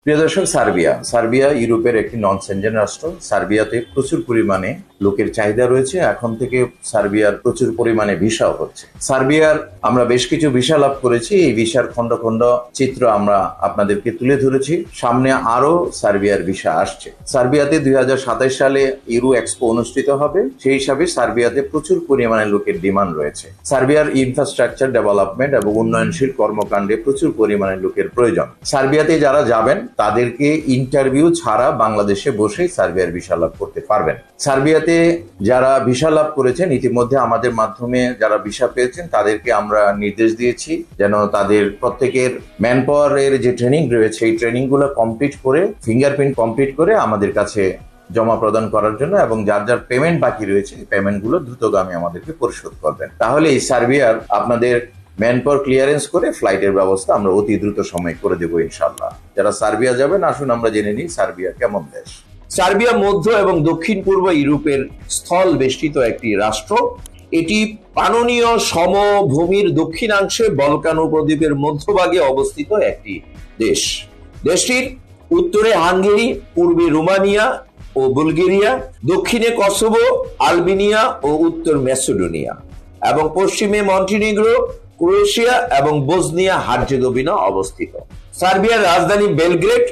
প্রিয় দর্শক, সার্বিয়া ইউরোপের একটি নন সেনজেন রাষ্ট্র। সার্বিয়াতে প্রচুর পরিমাণে লোকের চাহিদা রয়েছে। এখন থেকে সার্বিয়ার প্রচুর পরিমাণে ভিসাও হচ্ছে। সার্বিয়ার আমরা বেশ কিছু ভিসা লাভ করেছি। এই ভিসার খন্ড খন্ড চিত্র আমরা আপনাদেরকে তুলে ধরেছি। সামনে আরো সার্বিয়ার ভিসা আসছে। সার্বিয়াতে 2027 সালে ইউরো এক্সপো অনুষ্ঠিত হবে। সেই হিসাবে সার্বিয়াতে প্রচুর পরিমাণে লোকের ডিমান্ড রয়েছে। সার্বিয়ার ইনফ্রাস্ট্রাকচার ডেভেলপমেন্ট এবং উন্নয়নশীল কর্মকাণ্ডে প্রচুর পরিমাণে লোকের প্রয়োজন। সার্বিয়াতে যারা যাবেন তাদেরকে ইন্টারভিউ ছাড়া বাংলাদেশে বসেই সার্বিয়ার ভিসা লাভ করতে পারবেন। সার্বিয়াতে যারা ভিসা লাভ করেছেন, ইতিমধ্যে আমাদের মাধ্যমে যারা ভিসা পেয়েছেন তাদেরকে আমরা নির্দেশ দিয়েছি যেন তাদের প্রত্যেকের ম্যান পাওয়ারের যে ট্রেনিং রয়েছে এই ট্রেনিং গুলো কমপ্লিট করে, ফিঙ্গারপ্রিন্ট কমপ্লিট করে আমাদের কাছে জমা প্রদান করার জন্য, এবং যার যার পেমেন্ট বাকি রয়েছে এই পেমেন্ট গুলো দ্রুতগামী আমাদেরকে পরিশোধ করবেন। তাহলে এই সার্বিয়ার আপনাদের ম্যান পাওয়ার ক্লিয়ারেন্স করে ফ্লাইটের ব্যবস্থা আমরা অতি দ্রুত সময় করে দেবো ইনশাল্লাহ। যারা সার্বিয়া যাবেন আসুন আমরা জেনে নিই সার্বিয়া কেমন দেশ। সার্বিয়া মধ্য এবং দক্ষিণ পূর্ব ইউরোপের স্থল বেষ্টিত একটি রাষ্ট্র। এটি পাননীয় সমভূমির দক্ষিণাংশে বলকান উপদ্বীপের মধ্যভাগে অবস্থিত একটি দেশ। দেশটির উত্তরে হাঙ্গেরি, পূর্বে রোমানিয়া ও বুলগেরিয়া, দক্ষিণে কসোভো, আলবেনিয়া ও উত্তর ম্যাসেডোনিয়া এবং পশ্চিমে মন্টিনিগ্রো, ক্রোয়েশিয়া এবং বসনিয়া হার্জেগোভিনা অবস্থিত। সার্বিয়ার রাজধানী বেলগ্রেড